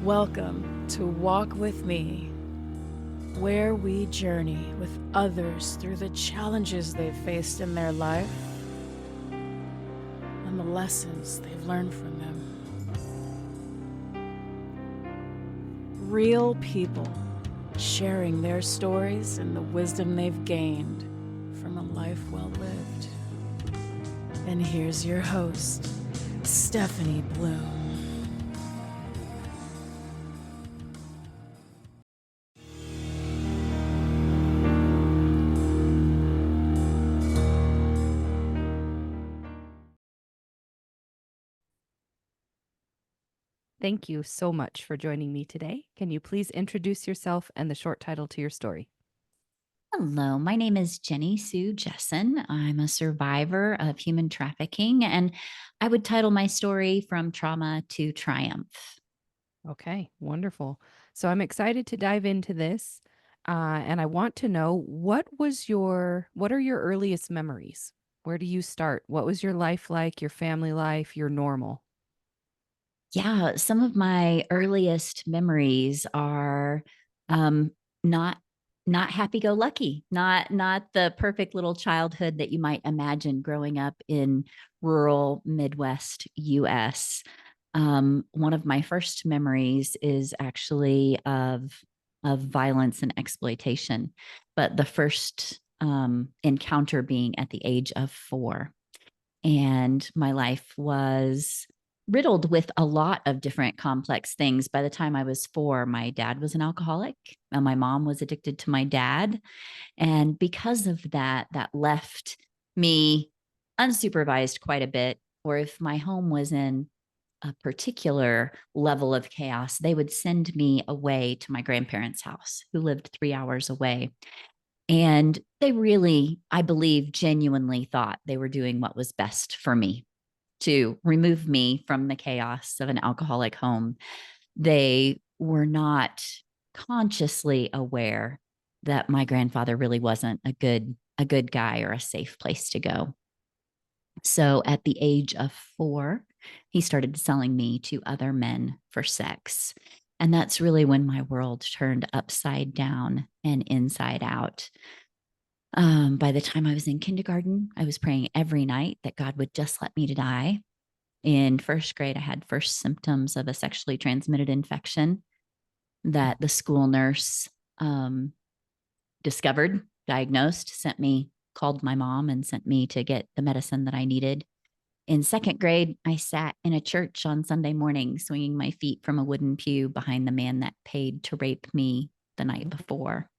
Welcome to Walk With Me, where we journey with others through the challenges they've faced in their life and the lessons they've learned from them. Real people sharing their stories and the wisdom they've gained from a life well lived. And here's your host, Stephanie Bloom. Thank you so much for joining me today. Can you please introduce yourself and the short title to your story? Hello, my name is Jenni Sue Jessen. I'm a survivor of human trafficking, and I would title my story From Trauma to Triumph. Okay, wonderful. So I'm excited to dive into this, and I want to know what are your earliest memories? Where do you start? What was your life like? Your family life? Your normal? Yeah, some of my earliest memories are um, not not happy-go-lucky, not the perfect little childhood that you might imagine growing up in rural Midwest US. One of my first memories is actually of violence and exploitation, but the first encounter being at the age of 4. And my life was riddled with a lot of different complex things. By the time I was 4, my dad was an alcoholic and my mom was addicted to my dad. And because of that, that left me unsupervised quite a bit. Or if my home was in a particular level of chaos, they would send me away to my grandparents' house, who lived 3 hours away. And they really, I believe, genuinely thought they were doing what was best for me to remove me from the chaos of an alcoholic home. They were not consciously aware that my grandfather really wasn't a good guy or a safe place to go. So at the age of 4, he started selling me to other men for sex. And that's really when my world turned upside down and inside out. By the time I was in kindergarten, I was praying every night that God would just let me to die. In first grade, I had first symptoms of a sexually transmitted infection that the school nurse discovered, diagnosed, called my mom and sent me to get the medicine that I needed. In second grade, I sat in a church on Sunday morning, swinging my feet from a wooden pew behind the man that paid to rape me the night before.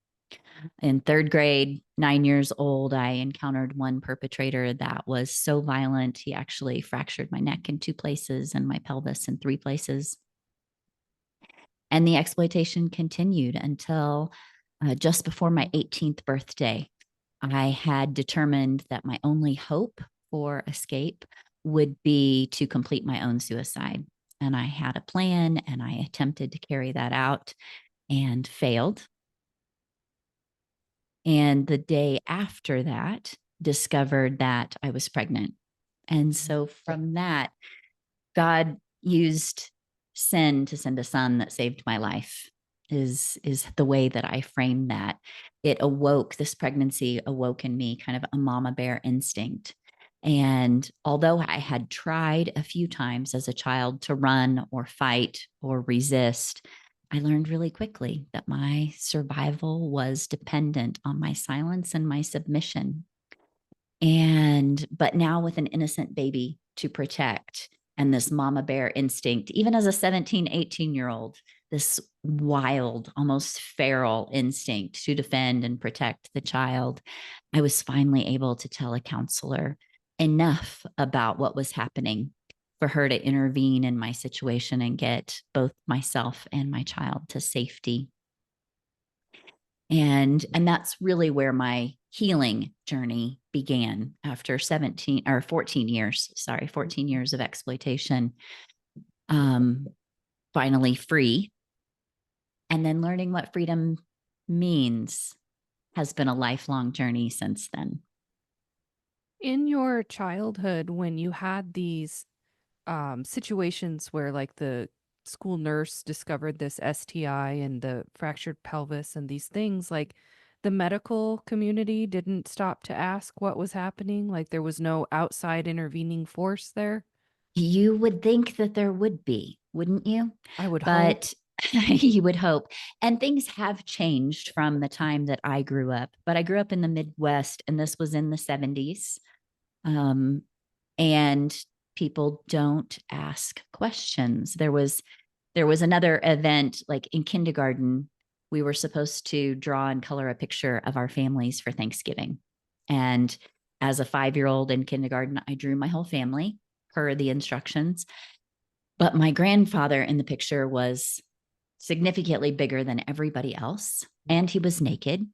In third grade, 9 years old, I encountered one perpetrator that was so violent. He actually fractured my neck in 2 places and my pelvis in 3 places. And the exploitation continued until just before my 18th birthday. I had determined that my only hope for escape would be to complete my own suicide. And I had a plan and I attempted to carry that out and failed. And the day after that, discovered that I was pregnant. And so from that, God used sin to send a son that saved my life is the way that I frame that. This pregnancy awoke in me kind of a mama bear instinct. And although I had tried a few times as a child to run or fight or resist, I learned really quickly that my survival was dependent on my silence and my submission. But now with an innocent baby to protect and this mama bear instinct, even as a 17, 18-year-old, this wild, almost feral instinct to defend and protect the child, I was finally able to tell a counselor enough about what was happening for her to intervene in my situation and get both myself and my child to safety. And that's really where my healing journey began after 14 years of exploitation. Finally free, and then learning what freedom means has been a lifelong journey since then. In your childhood, when you had these situations where like the school nurse discovered this STI and the fractured pelvis and these things, like the medical community didn't stop to ask what was happening. Like there was no outside intervening force there. You would think that there would be, wouldn't you? I would hope. But you would hope. And things have changed from the time that I grew up. But I grew up in the Midwest, and this was in the 70s. Um, and people don't ask questions. There was another event like in kindergarten. We were supposed to draw and color a picture of our families for Thanksgiving. And as a 5-year-old in kindergarten, I drew my whole family per the instructions. But my grandfather in the picture was significantly bigger than everybody else. And he was naked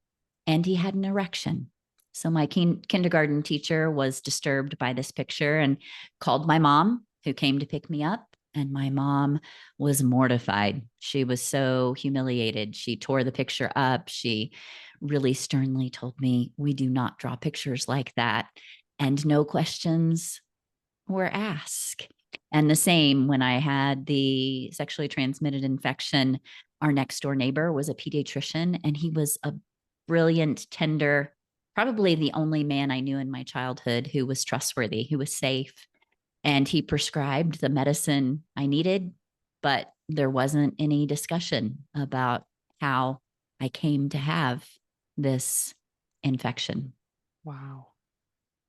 and he had an erection. So my kindergarten teacher was disturbed by this picture and called my mom, who came to pick me up. And my mom was mortified. She was so humiliated. She tore the picture up. She really sternly told me, "We do not draw pictures like that." And no questions were asked. And the same when I had the sexually transmitted infection, our next door neighbor was a pediatrician, and he was a brilliant, tender, probably the only man I knew in my childhood who was trustworthy, who was safe. And he prescribed the medicine I needed, but there wasn't any discussion about how I came to have this infection. Wow.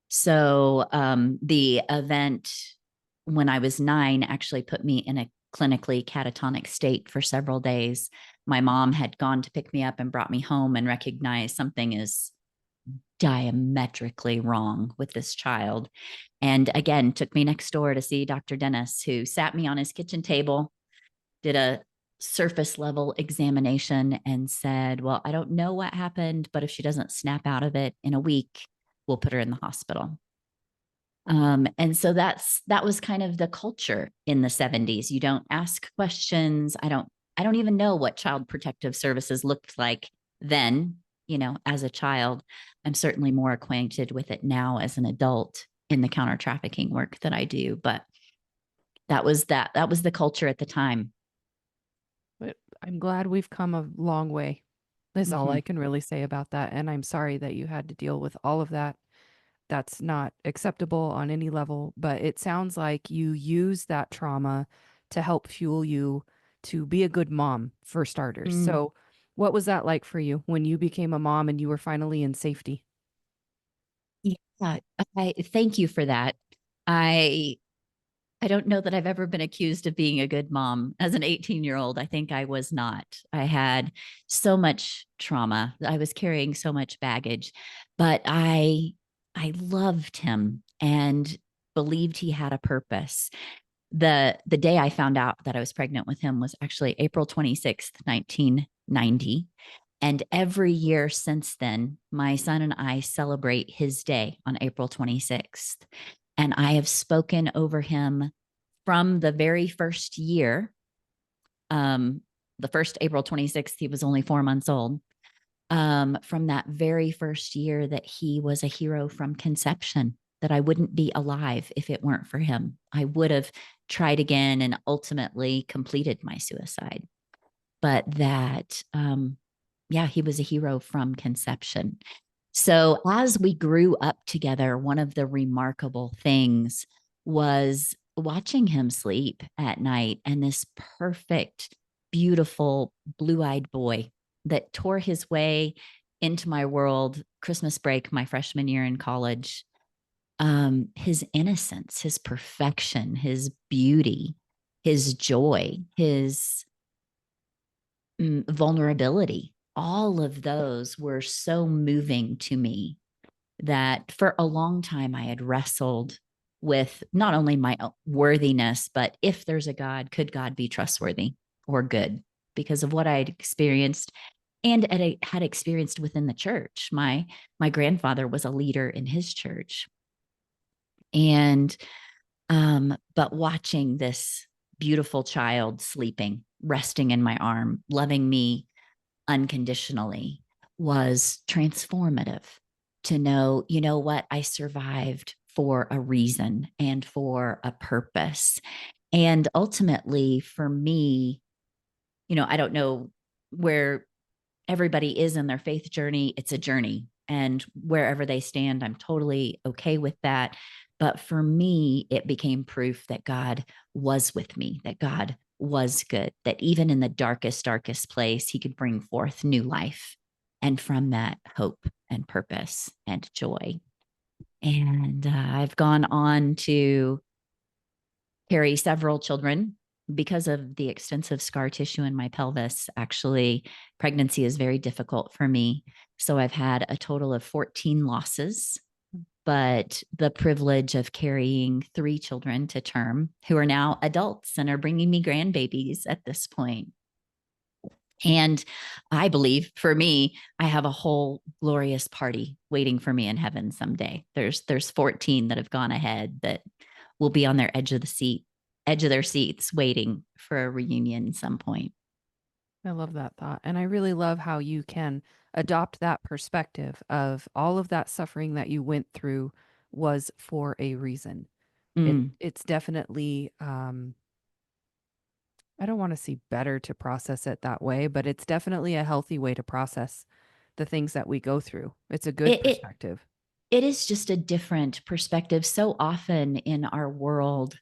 So the event when I was 9 actually put me in a clinically catatonic state for several days. My mom had gone to pick me up and brought me home and recognized something is diametrically wrong with this child. And again, took me next door to see Dr. Dennis, who sat me on his kitchen table, did a surface level examination and said, "Well, I don't know what happened, but if she doesn't snap out of it in a week, we'll put her in the hospital." And so that was kind of the culture in the 70s. You don't ask questions. I don't even know what child protective services looked like then, as a child. I'm certainly more acquainted with it now as an adult in the counter trafficking work that I do. But that was the culture at the time. But I'm glad we've come a long way. That's all Mhm. I can really say about that. And I'm sorry that you had to deal with all of that. That's not acceptable on any level, but it sounds like you use that trauma to help fuel you to be a good mom, for starters. Mm. So, what was that like for you when you became a mom and you were finally in safety? Yeah, I thank you for that. I I don't know that I've ever been accused of being a good mom. As an 18-year-old, I think I was not. I had so much trauma. I was carrying so much baggage, but I loved him and believed he had a purpose. The day I found out that I was pregnant with him was actually April 26th, 1990. And every year since then, my son and I celebrate his day on April 26th. And I have spoken over him from the very first year. Um, the first April 26th, he was only 4 months old. From that very first year, that he was a hero from conception, that I wouldn't be alive if it weren't for him. I would have tried again and ultimately completed my suicide. But yeah, he was a hero from conception. So as we grew up together, one of the remarkable things was watching him sleep at night, and this perfect, beautiful, blue-eyed boy that tore his way into my world Christmas break, my freshman year in college. His innocence, his perfection, his beauty, his joy, his vulnerability, all of those were so moving to me that for a long time I had wrestled with not only my worthiness, but if there's a God, could God be trustworthy or good? Because of what I had experienced and had experienced within the church. My grandfather was a leader in his church. And but watching this beautiful child sleeping, resting in my arm, loving me unconditionally was transformative. To know, you know what, I survived for a reason and for a purpose. And ultimately, for me, I don't know where everybody is in their faith journey. It's a journey. And wherever they stand, I'm totally okay with that. But for me, it became proof that God was with me, that God was good, that even in the darkest place, he could bring forth new life. And from that, hope and purpose and joy. And I've gone on to carry several children because of the extensive scar tissue in my pelvis. Actually, pregnancy is very difficult for me. So I've had a total of 14 losses, but the privilege of carrying 3 children to term who are now adults and are bringing me grandbabies at this point. And I believe for me, I have a whole glorious party waiting for me in heaven someday. There's 14 that have gone ahead that will be on their edge of their seats waiting for a reunion some point. I love that thought. And I really love how you can adopt that perspective of all of that suffering that you went through was for a reason. It's definitely I don't want to see better to process it that way, but it's definitely a healthy way to process the things that we go through. It's a good It, it perspective. it is just a different perspective. So often in our world,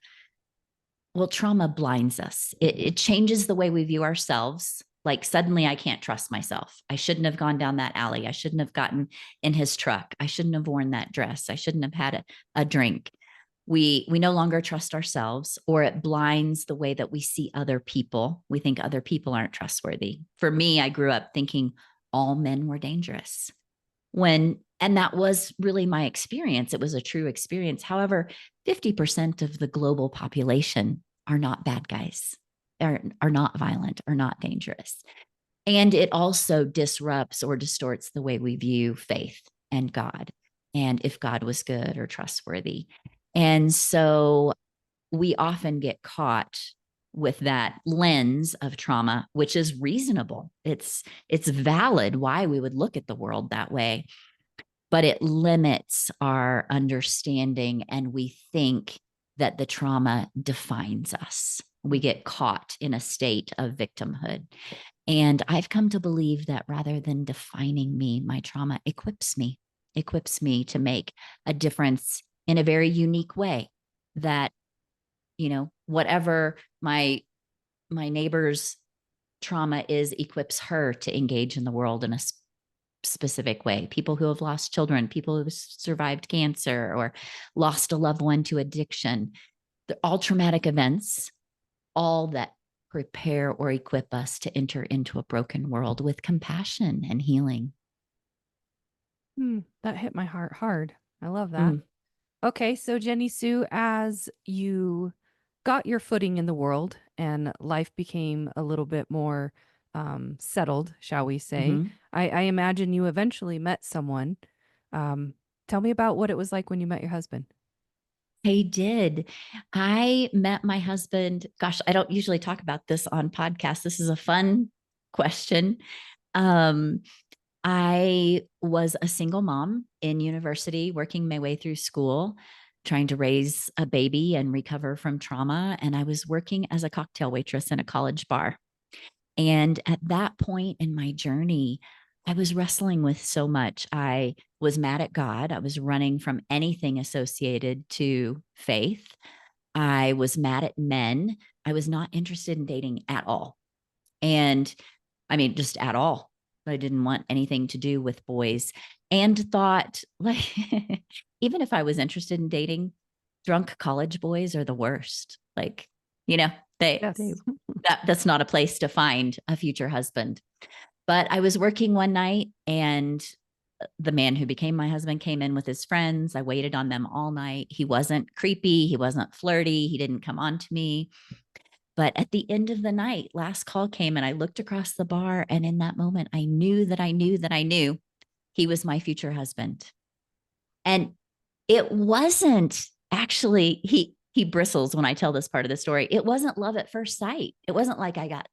well, trauma blinds us. It changes the way we view ourselves. Like suddenly I can't trust myself. I shouldn't have gone down that alley. I shouldn't have gotten in his truck. I shouldn't have worn that dress. I shouldn't have had a drink. We no longer trust ourselves, or it blinds the way that we see other people. We think other people aren't trustworthy. For me, I grew up thinking all men were dangerous. And that was really my experience. It was a true experience. However, 50% of the global population are not bad guys, are not violent, are not dangerous. And it also disrupts or distorts the way we view faith and God, and if God was good or trustworthy. And so we often get caught with that lens of trauma, which is reasonable. It's valid why we would look at the world that way, but it limits our understanding, and we think that the trauma defines us. We get caught in a state of victimhood. And I've come to believe that rather than defining me, my trauma equips me to make a difference in a very unique way. That, whatever my neighbor's trauma is, equips her to engage in the world in a specific way. People who have lost children, people who have survived cancer or lost a loved one to addiction, all traumatic events, all that prepare or equip us to enter into a broken world with compassion and healing. That hit my heart hard. I love that. Okay, so Jenni Sue, as you got your footing in the world and life became a little bit more settled, shall we say, I imagine you eventually met someone. Tell me about what it was like when you met your husband. I did. I met my husband. Gosh, I don't usually talk about this on podcasts. This is a fun question. I was a single mom in university, working my way through school, trying to raise a baby and recover from trauma. And I was working as a cocktail waitress in a college bar. And at that point in my journey, I was wrestling with so much. I was mad at God. I was running from anything associated to faith. I was mad at men. I was not interested in dating at all. And I mean, just at all. I didn't want anything to do with boys, and thought, like, even if I was interested in dating, drunk college boys are the worst. Like, that's not a place to find a future husband. But I was working one night, and the man who became my husband came in with his friends. I waited on them all night. He wasn't creepy. He wasn't flirty. He didn't come on to me. But at the end of the night, last call came, and I looked across the bar. And in that moment, I knew that I knew that I knew he was my future husband. And it wasn't actually, he bristles when I tell this part of the story. It wasn't love at first sight. It wasn't like I got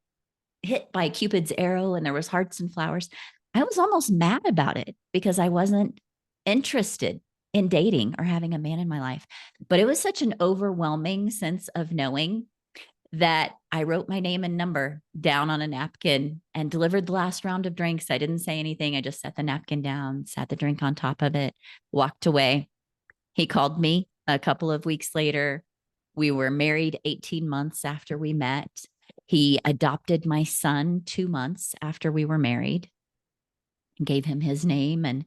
hit by Cupid's arrow and there was hearts and flowers. I was almost mad about it because I wasn't interested in dating or having a man in my life. But it was such an overwhelming sense of knowing that I wrote my name and number down on a napkin and delivered the last round of drinks. I didn't say anything. I just set the napkin down, sat the drink on top of it, walked away. He called me a couple of weeks later. We were married 18 months after we met. He adopted my son 2 months after we were married, gave him his name, and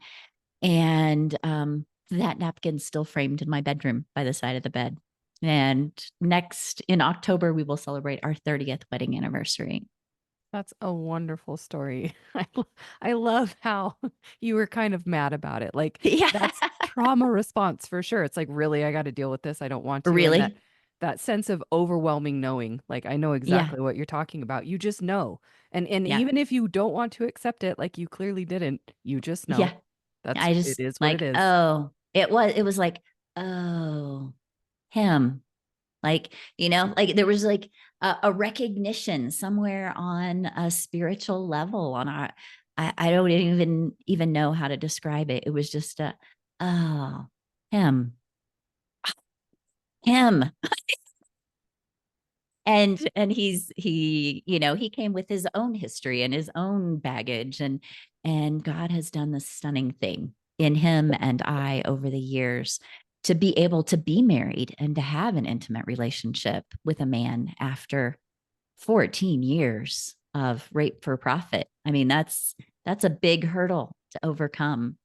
that napkin's still framed in my bedroom by the side of the bed. And next in October, we will celebrate our 30th wedding anniversary. That's a wonderful story. I love how you were kind of mad about it. Like Yeah. that's trauma response for sure. It's like, really, I got to deal with this. I don't want to. And Really? that sense of overwhelming knowing, like I know Yeah. exactly what you're talking about. You just know. And Yeah. even if you don't want to accept it, like you clearly didn't, you just know. Yeah. That's I it just is what it like, is. oh, it was like, oh, him. Like, like there was like a recognition somewhere on a spiritual level on our, I don't even know how to describe it. It was just oh, him, him. And he came with his own history and his own baggage, and God has done this stunning thing in him and I over the years to be able to be married and to have an intimate relationship with a man after 14 years of rape for profit. I mean, that's a big hurdle to overcome.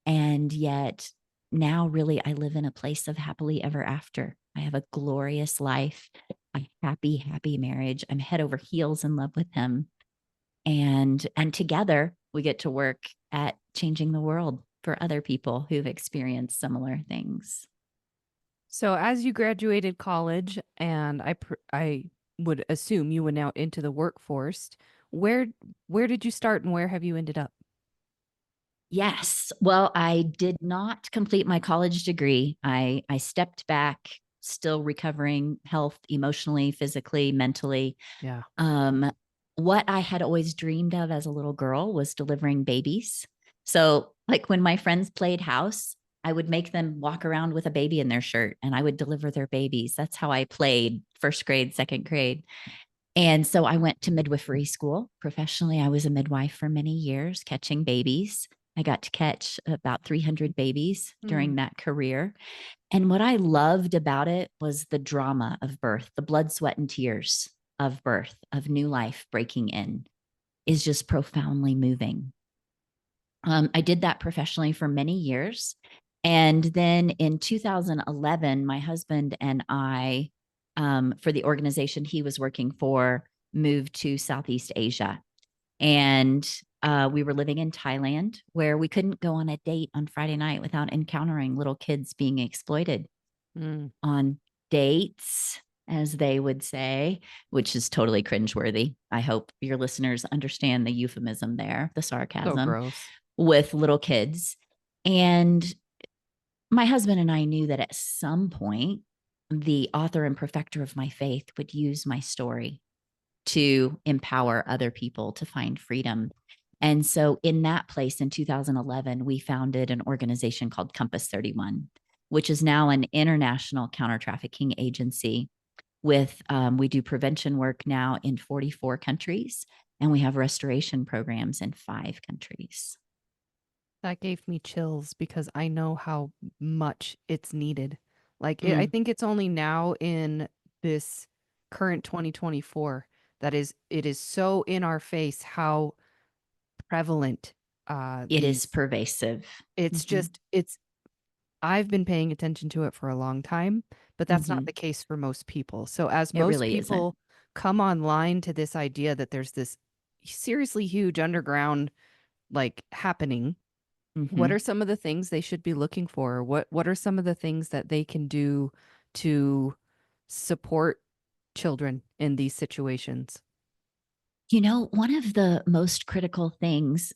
And yet now really I live in a place of happily ever after. I have a glorious life, a happy, happy marriage. I'm head over heels in love with him. And together we get to work at changing the world for other people who've experienced similar things. So as you graduated college, and I would assume you went out into the workforce, where where did you start and where have you ended up? Yes. Well, I did not complete my college degree. I stepped back, still recovering health emotionally, physically, mentally. Yeah. Um, what I had always dreamed of as a little girl was delivering babies. So, like when my friends played house, I would make them walk around with a baby in their shirt and I would deliver their babies. That's how I played first grade, second grade. And so I went to midwifery school professionally. I was a midwife for many years, catching babies. I got to catch about 300 babies during that career. And what I loved about it was the drama of birth, the blood, sweat, and tears of birth, of new life breaking in, is just profoundly moving. I did that professionally for many years. And then in 2011, my husband and I, for the organization he was working for, moved to Southeast Asia. And we were living in Thailand, where we couldn't go on a date on Friday night without encountering little kids being exploited on dates, as they would say, which is totally cringeworthy. I hope your listeners understand the euphemism there, the So sarcasm gross. with little kids. And my husband and I knew that at some point, the author and perfecter of my faith would use my story to empower other people to find freedom. And so, in that place in 2011, we founded an organization called Compass 31, which is now an international counter trafficking agency. We do prevention work now in 44 countries, and we have restoration programs in 5 countries. That gave me chills because I know how much it's needed. Like I Mm, think it's only now in this current 2024 that it is so in our face how prevalent it is these pervasive. it's Mhm, just it's I've been paying attention to it for a long time, but that's not the mhm. case for most people. So as It most really isn't. people come online to this idea that there's this seriously huge underground like happening, what are Mhm. some of the things they should be looking for? What are some of the things that they can do to support children in these situations? One of the most critical things,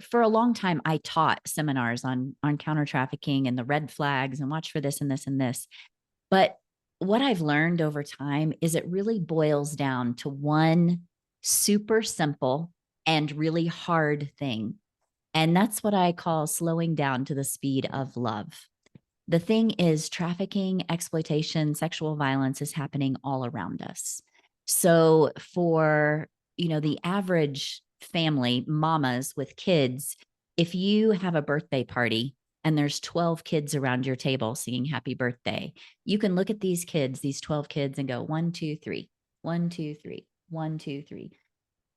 for a long time, I taught seminars on counter trafficking and the red flags and watch for this and this and this. But what I've learned over time is it really boils down to one super simple and really hard thing. And that's what I call slowing down to the speed of love. The thing is, trafficking, exploitation, sexual violence is happening all around us. So for, the average family, mamas with kids, if you have a birthday party and there's 12 kids around your table singing happy birthday, you can look at these kids, these 12 kids, and go 1, 2, 3, 1, 2, 3, 1, 2, 3.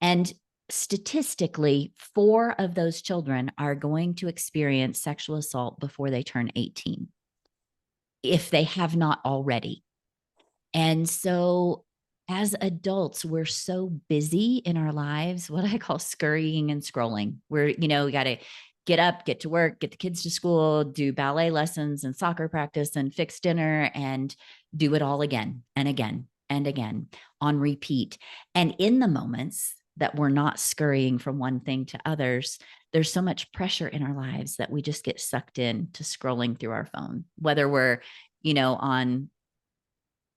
And statistically, 4 of those children are going to experience sexual assault before they turn 18, if they have not already. And so as adults, we're so busy in our lives, what I call scurrying and scrolling. We got to get up, get to work, get the kids to school, do ballet lessons and soccer practice and fix dinner, and do it all again and again and again on repeat. And in the moments that we're not scurrying from one thing to others, there's so much pressure in our lives that we just get sucked in to scrolling through our phone, whether we're, on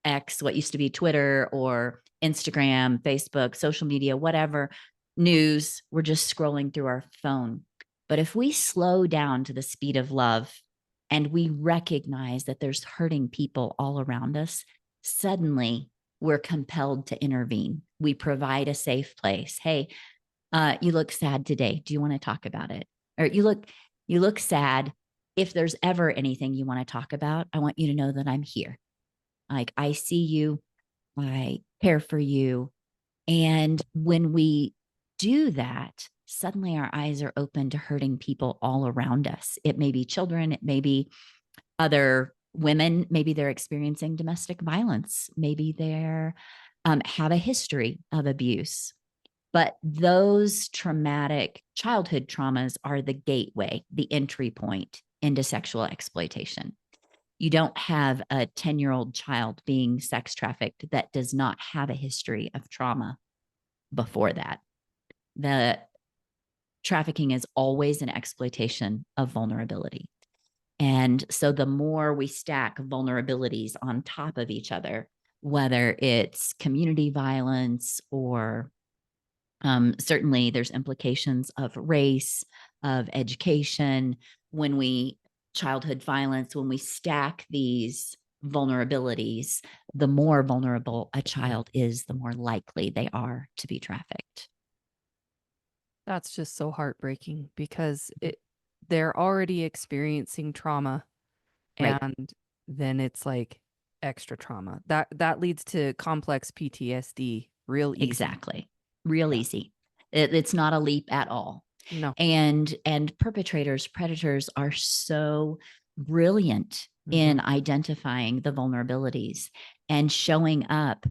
X, what used to be Twitter, or Instagram, Facebook, social media, whatever, news, we're just scrolling through our phone. But if we slow down to the speed of love and we recognize that there's hurting people all around us, suddenly we're compelled to intervene. We provide a safe place. Hey, you look sad today. Do you want to talk about it? Or you look sad. If there's ever anything you want to talk about, I want you to know that I'm here. Like, I see you, I care for you. And when we do that, suddenly our eyes are open to hurting people all around us. It may be children, it may be other women, maybe they're experiencing domestic violence, maybe they're have a history of abuse. But those traumatic childhood traumas are the gateway, the entry point into sexual exploitation. You don't have a 10-year-old child being sex trafficked that does not have a history of trauma before that. The trafficking is always an exploitation of vulnerability. And so the more we stack vulnerabilities on top of each other, whether it's community violence or certainly there's implications of race, of education, childhood violence, when we stack these vulnerabilities, the more vulnerable a child is, the more likely they are to be trafficked. That's just so heartbreaking because they're already experiencing trauma, Right. and then it's like extra trauma. That leads to complex PTSD real easy. Exactly. Real easy. It's not a leap at all. No. And perpetrators, predators are so brilliant in identifying the vulnerabilities and showing up,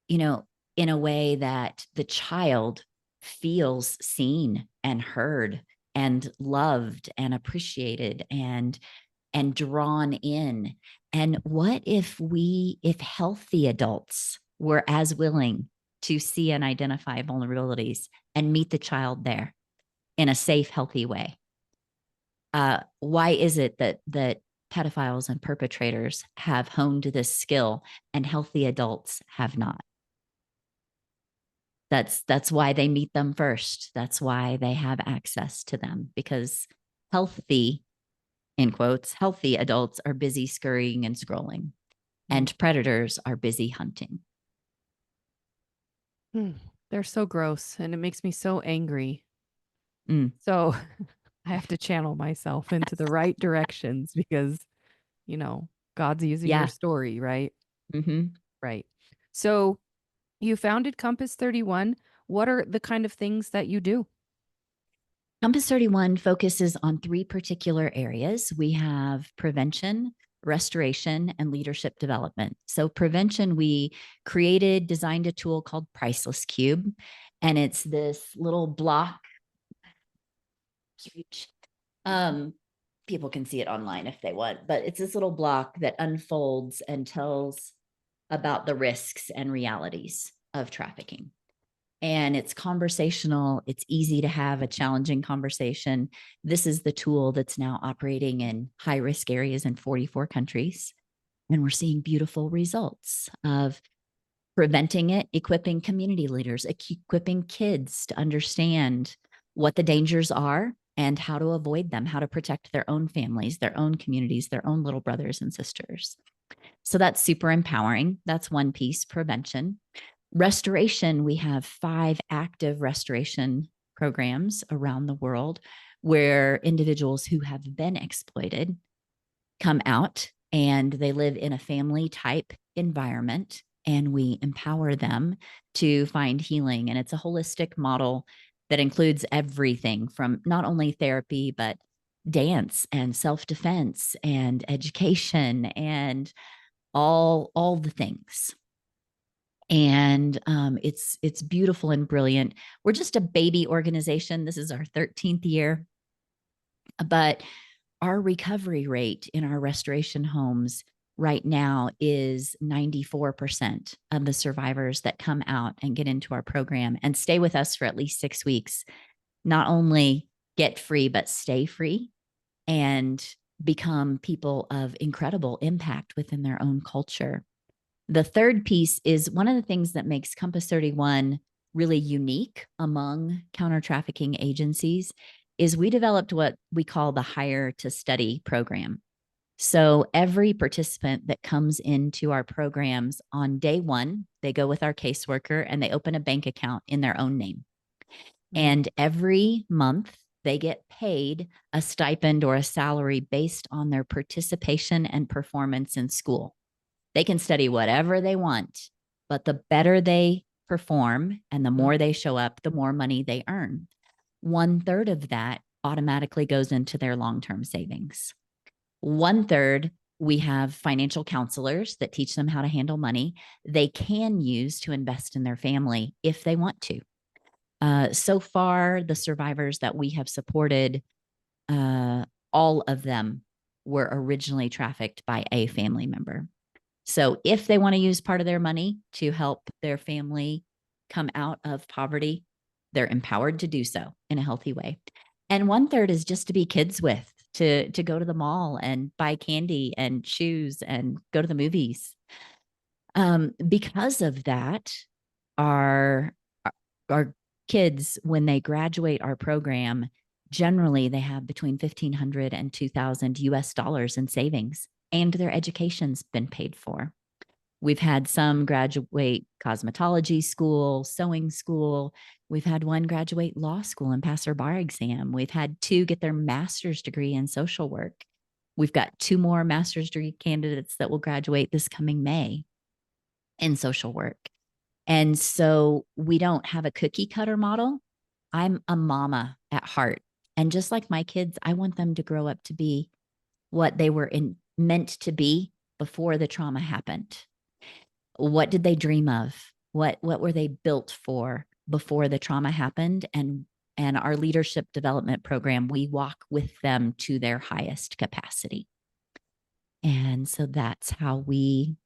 in a way that the child feels seen and heard and loved and appreciated and drawn in. And what if healthy adults were as willing to see and identify vulnerabilities and meet the child there in a safe, healthy way? Why is it that pedophiles and perpetrators have honed this skill and healthy adults have not? That's why they meet them first. That's why they have access to them, because healthy, in quotes, healthy adults are busy scurrying and scrolling, and predators are busy hunting. They're so gross, and it makes me so angry. Mm. So I have to channel myself into the right directions because, God's using your story, right? Mm-hmm. Right. So you founded Compass 31. What are the kind of things that you do? Compass 31 focuses on 3 particular areas. We have prevention, restoration, and leadership development. So prevention, we designed a tool called Priceless Cube, and it's this little block. People can see it online if they want, but it's this little block that unfolds and tells about the risks and realities of trafficking. And it's conversational. It's easy to have a challenging conversation. This is the tool that's now operating in high-risk areas in 44 countries. And we're seeing beautiful results of preventing it, equipping community leaders, equipping kids to understand what the dangers are and how to avoid them, how to protect their own families, their own communities, their own little brothers and sisters. So that's super empowering. That's one piece, prevention. Restoration, we have 5 active restoration programs around the world where individuals who have been exploited come out and they live in a family type environment, and we empower them to find healing. And it's a holistic model that includes everything from not only therapy, but dance and self-defense and education and all the things. And it's beautiful and brilliant. We're just a baby organization. This is our 13th year, but our recovery rate in our restoration homes right now is 94% of the survivors that come out and get into our program and stay with us for at least 6 weeks, not only get free, but stay free and become people of incredible impact within their own culture. The third piece is one of the things that makes Compass 31 really unique among counter trafficking agencies is we developed what we call the Hire to Study program. So every participant that comes into our programs on day one, they go with our caseworker and they open a bank account in their own name. And every month they get paid a stipend or a salary based on their participation and performance in school. They can study whatever they want, but the better they perform and the more they show up, the more money they earn. 1/3 of that automatically goes into their long-term savings. 1/3, we have financial counselors that teach them how to handle money they can use to invest in their family if they want to. So far, the survivors that we have supported, all of them were originally trafficked by a family member. So if they want to use part of their money to help their family come out of poverty, they're empowered to do so in a healthy way. And 1/3 is just to be kids with, to go to the mall and buy candy and shoes and go to the movies. Because of that, our kids, when they graduate our program, generally they have between $1,500 and $2,000 in savings, and their education's been paid for. We've had some graduate cosmetology school, sewing school. We've had one graduate law school and pass their bar exam. We've had 2 get their master's degree in social work. We've got 2 more master's degree candidates that will graduate this coming May in social work. And so we don't have a cookie cutter model. I'm a mama at heart. And just like my kids, I want them to grow up to be what they were meant to be before the trauma happened. What did they dream of? What were they built for before the trauma happened? And our leadership development program, we walk with them to their highest capacity. And so that's how we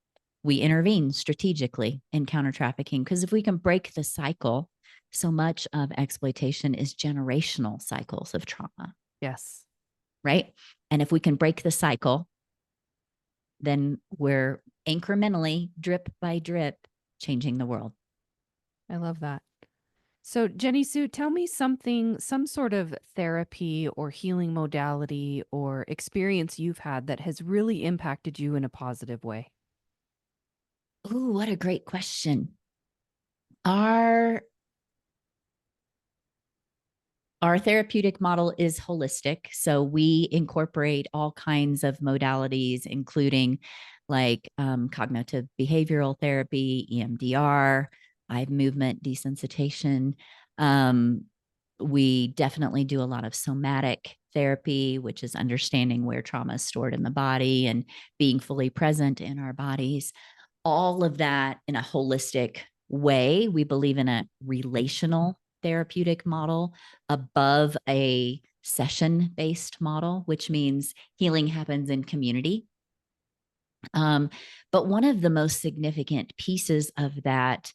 intervene strategically in counter trafficking, because if we can break the cycle, so much of exploitation is generational cycles of trauma. Yes. Right. And if we can break the cycle, then we're incrementally, drip by drip, changing the world. I love that. So, Jenni Sue, tell me some sort of therapy or healing modality or experience you've had that has really impacted you in a positive way. Ooh, what a great question. Our therapeutic model is holistic. So we incorporate all kinds of modalities, including like cognitive behavioral therapy, EMDR, eye movement desensitization. We definitely do a lot of somatic therapy, which is understanding where trauma is stored in the body and being fully present in our bodies. All of that in a holistic way. We believe in a relational therapeutic model above a session-based model, which means healing happens in community. But one of the most significant pieces of that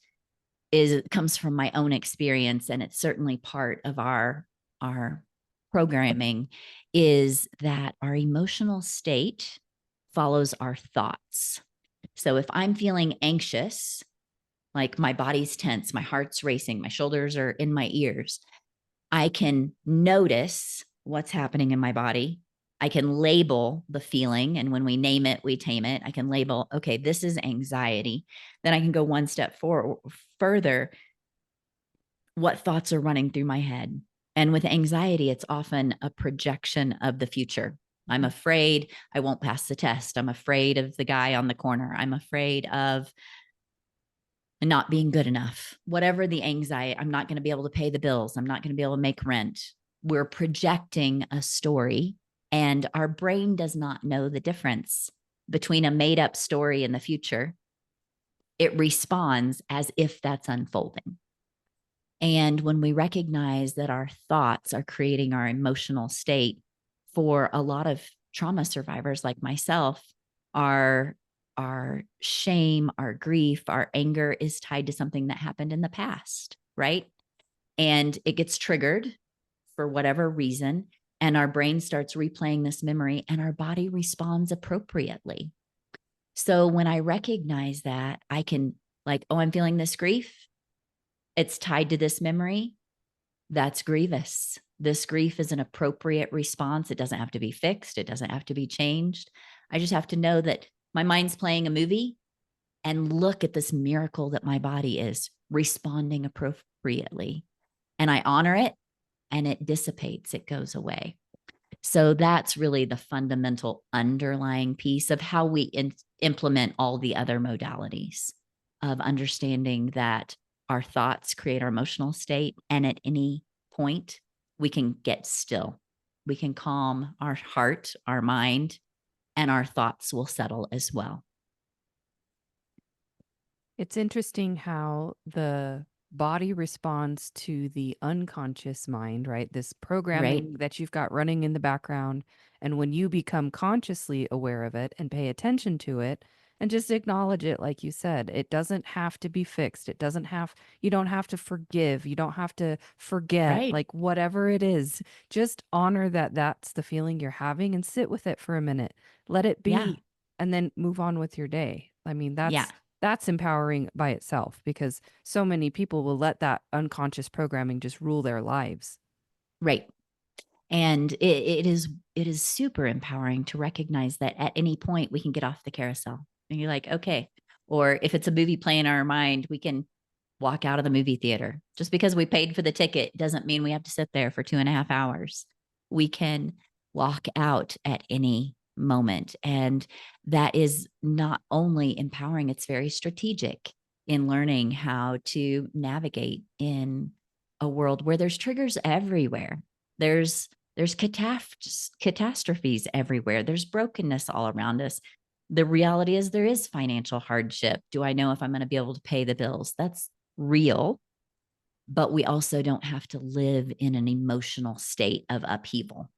comes from my own experience, and it's certainly part of our programming, is that our emotional state follows our thoughts. So if I'm feeling anxious, like my body's tense, my heart's racing, my shoulders are in my ears, I can notice what's happening in my body. I can label the feeling. And when we name it, we tame it. I can label, okay, this is anxiety. Then I can go one step further. What thoughts are running through my head? And with anxiety, it's often a projection of the future. I'm afraid I won't pass the test. I'm afraid of the guy on the corner. I'm afraid of not being good enough. Whatever the anxiety, I'm not going to be able to pay the bills. I'm not going to be able to make rent. We're projecting a story, and our brain does not know the difference between a made up story and the future. It responds as if that's unfolding. And when we recognize that our thoughts are creating our emotional state, for a lot of trauma survivors like myself, our shame, our grief, our anger is tied to something that happened in the past, right? And it gets triggered for whatever reason, and our brain starts replaying this memory, and our body responds appropriately. So when I recognize that, I can, like, oh, I'm feeling this grief. It's tied to this memory. That's grievous. This grief is an appropriate response. It doesn't have to be fixed. It doesn't have to be changed. I just have to know that my mind's playing a movie and look at this miracle that my body is responding appropriately. And I honor it, and it dissipates. It goes away. So that's really the fundamental underlying piece of how we implement all the other modalities of understanding that our thoughts create our emotional state. And at any point, we can get still. We can calm our heart, our mind, and our thoughts will settle as well. It's interesting how the body responds to the unconscious mind, right? This programming that you've got running in the background. And when you become consciously aware of it and pay attention to it and just acknowledge it, like you said, it doesn't have to be fixed. You don't have to forgive. You don't have to forget, Right. like whatever it is, just honor that that's the feeling you're having and sit with it for a minute. Let it be. Yeah. And then move on with your day. I mean, Yeah. that's empowering by itself, because so many people will let that unconscious programming just rule their lives. Right. And it is super empowering to recognize that at any point we can get off the carousel. And you're like, okay. Or if it's a movie playing in our mind, we can walk out of the movie theater. Just because we paid for the ticket doesn't mean we have to sit there for 2.5 hours. We can walk out at any moment. And that is not only empowering, it's very strategic in learning how to navigate in a world where there's triggers everywhere. There's catastrophes everywhere. There's brokenness all around us. The reality is there is financial hardship. Do I know if I'm going to be able to pay the bills? That's real. But we also don't have to live in an emotional state of upheaval.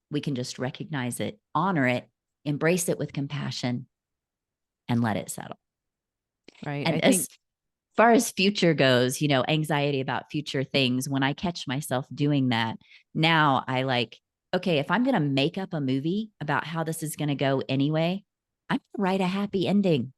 We can just recognize it, honor it, embrace it with compassion, and let it settle. Right. And I think as far as future goes, anxiety about future things, when I catch myself doing that, now I like, okay, if I'm going to make up a movie about how this is going to go anyway, I'm going to write a happy ending.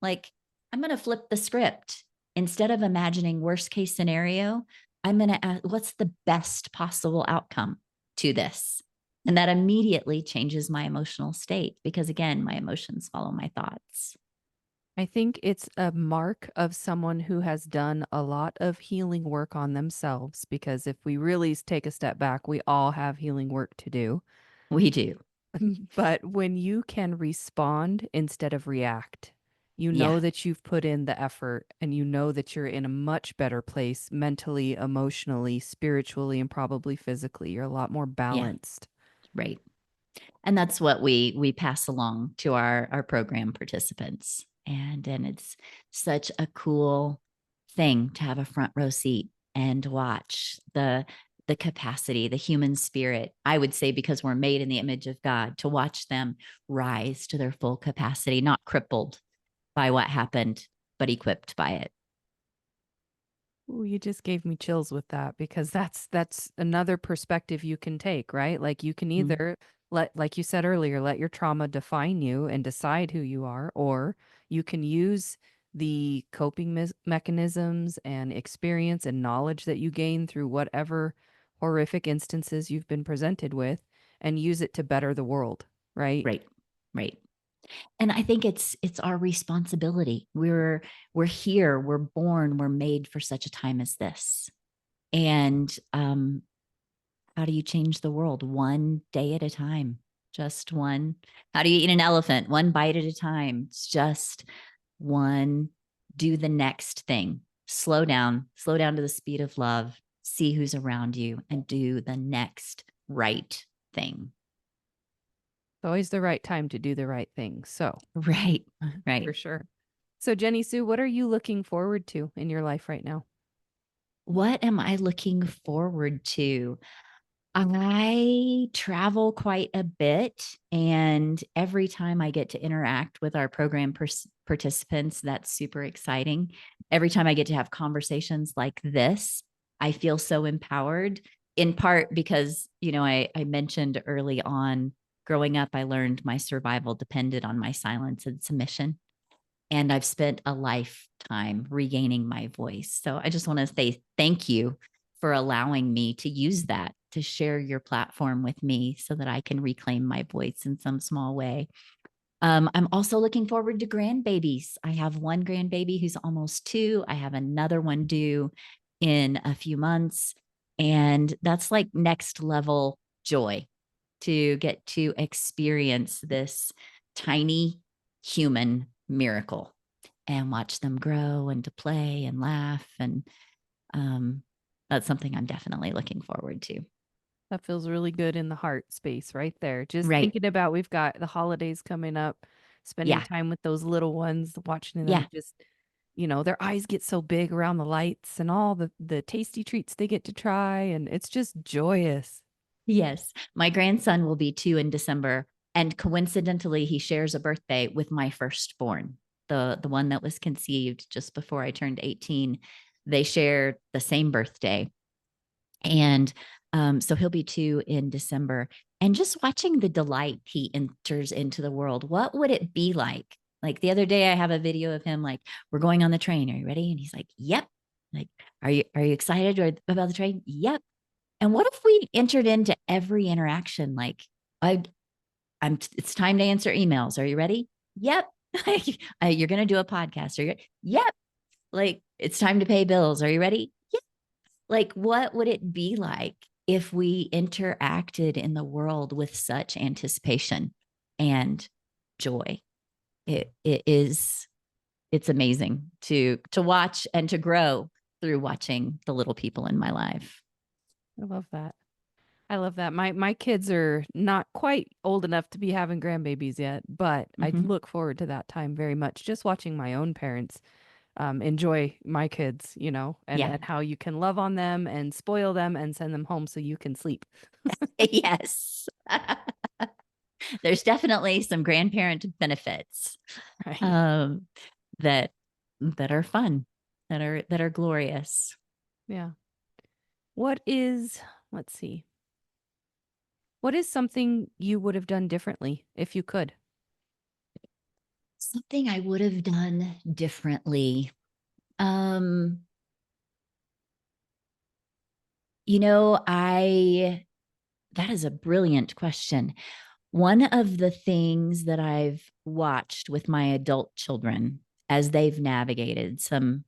Like, I'm going to flip the script. Instead of imagining worst case scenario, I'm going to ask, what's the best possible outcome to this? And that immediately changes my emotional state because, again, my emotions follow my thoughts. I think it's a mark of someone who has done a lot of healing work on themselves, because if we really take a step back, we all have healing work to do. We do. But when you can respond instead of react, you know Yeah. that you've put in the effort, and you know that you're in a much better place mentally, emotionally, spiritually, and probably physically. You're a lot more balanced. Right. And that's what we pass along to our program participants. And it's such a cool thing to have a front row seat and watch the capacity, the human spirit, I would say, because we're made in the image of God, to watch them rise to their full capacity, not crippled by what happened, but equipped by it. Ooh, you just gave me chills with that, because that's another perspective you can take, right? Like you can either like you said earlier, let your trauma define you and decide who you are, or you can use the coping mechanisms and experience and knowledge that you gain through horrific instances you've been presented with and use it to better the world, right? Right. Right. And I think it's our responsibility. We're here, we're born, we're made for such a time as this. And how do you change the world? One day at a time, just one. How do you eat an elephant? One bite at a time. It's just one. Do the next thing. Slow down to the speed of love, see who's around you, and do the next right thing. It's always the right time to do the right thing. So, Right. Right. for sure. So, Jenni Sue, what are you looking forward to in your life right now? What am I looking forward to? I travel quite a bit, and every time I get to interact with our program participants, that's super exciting. Every time I get to have conversations like this, I feel so empowered, in part because, I mentioned early on, growing up, I learned my survival depended on my silence and submission. And I've spent a lifetime regaining my voice. So I just want to say thank you for allowing me to use that, to share your platform with me so that I can reclaim my voice in some small way. I'm also looking forward to grandbabies. I have one grandbaby who's almost 2. I have another one due in a few months. And that's like next level joy to get to experience this tiny human miracle and watch them grow and to play and laugh. And that's something I'm definitely looking forward to. That feels really good in the heart space right there. Just Right. thinking about we've got the holidays coming up, spending Yeah. time with those little ones, watching them Yeah. just, their eyes get so big around the lights and all the tasty treats they get to try. And it's just joyous. Yes. My grandson will be 2 in December. And coincidentally, he shares a birthday with my firstborn, the one that was conceived just before I turned 18. They share the same birthday. And so he'll be 2 in December. And just watching the delight he enters into the world, what would it be like? Like the other day, I have a video of him like, we're going on the train. Are you ready? And he's like, yep. Like, are you excited about the train? Yep. And what if we entered into every interaction? Like, it's time to answer emails. Are you ready? Yep. You're going to do a podcast. Are you? Yep. Like, it's time to pay bills. Are you ready? Yep. Like, what would it be like if we interacted in the world with such anticipation and joy? It's amazing to watch and to grow through watching the little people in my life. I love that. I love that. My kids are not quite old enough to be having grandbabies yet, but I Mhm. look forward to that time very much. Just watching my own parents enjoy my kids, and, Yeah. and how you can love on them and spoil them and send them home so you can sleep. Yes. There's definitely some grandparent benefits Right. um, that are fun, that are glorious. Yeah. Let's see. What is something you would have done differently if you could? Something I would have done differently. Um, that is a brilliant question. One of the things that I've watched with my adult children as they've navigated some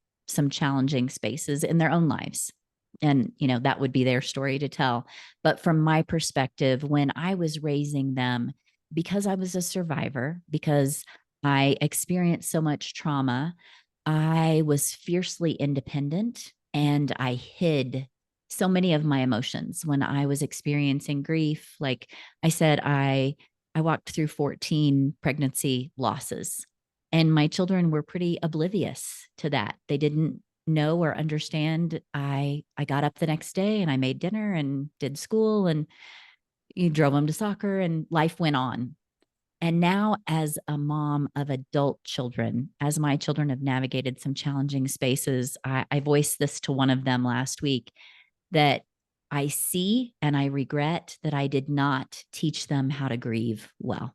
challenging spaces in their own lives, and that would be their story to tell. But from my perspective, when I was raising them, because I was a survivor, because I experienced so much trauma, I was fiercely independent and I hid so many of my emotions when I was experiencing grief. Like I said, I walked through 14 pregnancy losses, and my children were pretty oblivious to that. They didn't know or understand. I got up the next day and I made dinner and did school, and you drove them to soccer, and life went on. And now, as a mom of adult children, as my children have navigated some challenging spaces, I voiced this to one of them last week, that I see and I regret that I did not teach them how to grieve well.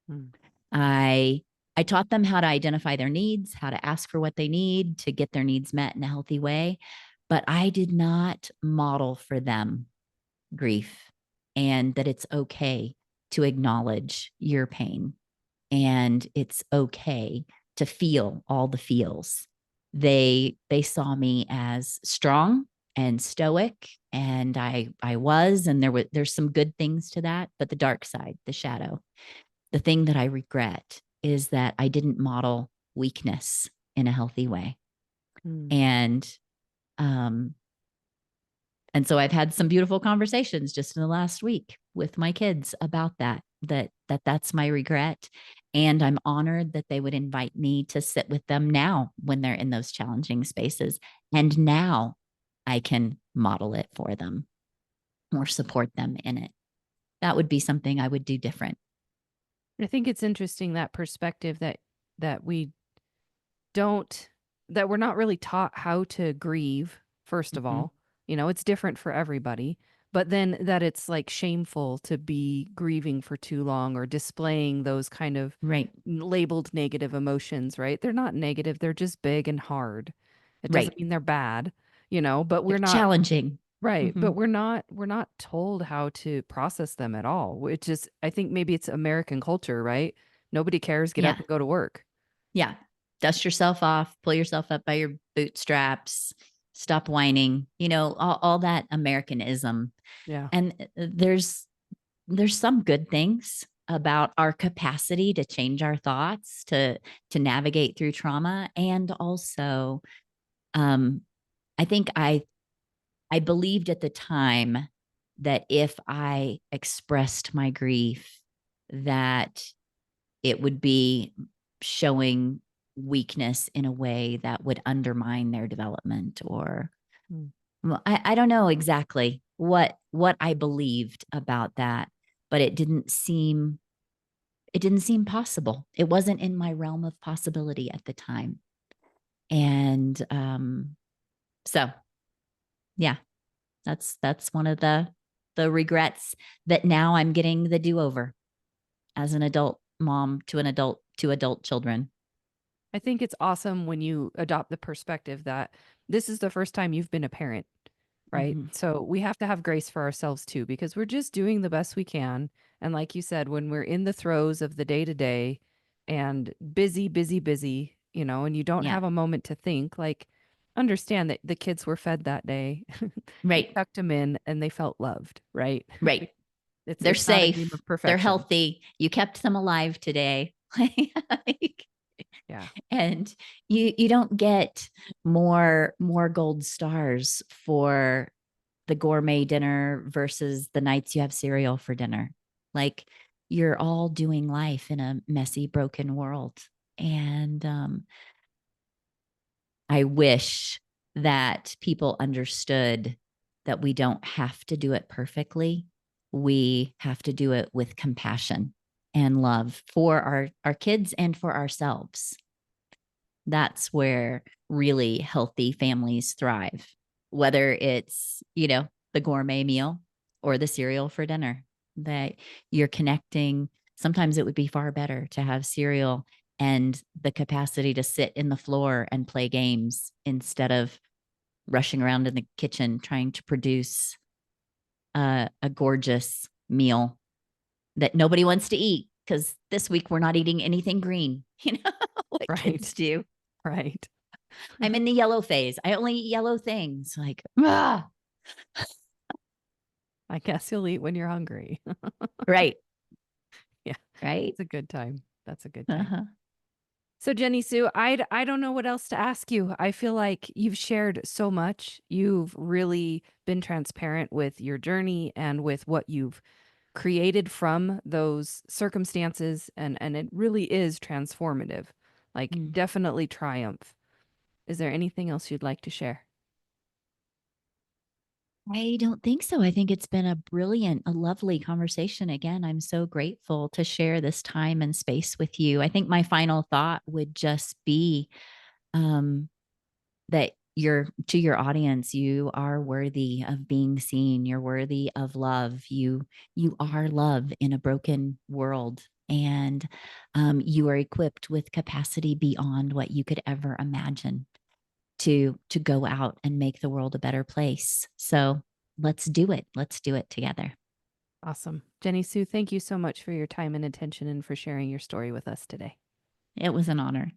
Hmm. I taught them how to identify their needs, how to ask for what they need to get their needs met in a healthy way, but I did not model for them grief, and that it's okay to acknowledge your pain, and it's okay to feel all the feels. They saw me as strong and stoic, and I was, and there's some good things to that, but the dark side, the shadow, the thing that I regret is that I didn't model weakness in a healthy way. Mm. And and so I've had some beautiful conversations just in the last week with my kids about that's my regret. And I'm honored that they would invite me to sit with them now when they're in those challenging spaces. And now I can model it for them or support them in it. That would be something I would do different. I think it's interesting, that perspective that we don't that we're not really taught how to grieve, first of Mhm. all. You know, it's different for everybody. But then that it's like shameful to be grieving for too long or displaying those kind of Right. labeled negative emotions, right? They're not negative, they're just big and hard. It Right. doesn't mean they're bad, you know, but They're we're not challenging. right, Mhm. but we're not told how to process them at all. Which is, I think maybe it's American culture, right? Nobody cares, get up Yeah. and go to work. Yeah. Dust yourself off, pull yourself up by your bootstraps, stop whining, all that Americanism. Yeah. And there's some good things about our capacity to change our thoughts, to navigate through trauma. And also, I think I believed at the time that if I expressed my grief, that it would be showing weakness in a way that would undermine their development, or Mm. well, I don't know exactly what I believed about that, but it didn't seem possible. It wasn't in my realm of possibility at the time. And so yeah, that's one of the regrets, that now I'm getting the do-over as an adult mom to two adult children. I think it's awesome when you adopt the perspective that this is the first time you've been a parent, right? Mhm. So we have to have grace for ourselves too, because we're just doing the best we can. And like you said, when we're in the throes of the day to day and busy, busy, busy, you know, and you don't Yeah. have a moment to think, like, understand that the kids were fed that day. You Right. tucked them in and they felt loved, right? Right. They're It's not a game safe. of They're perfection. healthy. You kept them alive today. Like, Yeah. and you don't get more gold stars for the gourmet dinner versus the nights you have cereal for dinner. Like, you're all doing life in a messy, broken world. And I wish that people understood that we don't have to do it perfectly. We have to do it with compassion and love for our kids and for ourselves. That's where really healthy families thrive, whether it's, the gourmet meal or the cereal for dinner, that you're connecting. Sometimes it would be far better to have cereal and the capacity to sit in the floor and play games instead of rushing around in the kitchen trying to produce a gorgeous meal that nobody wants to eat, because this week we're not eating anything green, what Right. kids do. Right. I'm in the yellow phase. I only eat yellow things. Like, I guess you'll eat when you're hungry. right, Yeah. right. It's a good time. That's a good time. Uh-huh. So Jenni Sue, I don't know what else to ask you. I feel like you've shared so much. You've really been transparent with your journey and with what you've created from those circumstances, and it really is transformative. Like, Mm. definitely triumph. Is there anything else you'd like to share? I don't think so. I think it's been a lovely conversation. Again, I'm so grateful to share this time and space with you. I think my final thought would just be um, that to your audience, you are worthy of being seen. You're worthy of love. You are love in a broken world, and you are equipped with capacity beyond what you could ever imagine to go out and make the world a better place. So let's do it. Let's do it together. Awesome. Jenni Sue, thank you so much for your time and attention and for sharing your story with us today. It was an honor.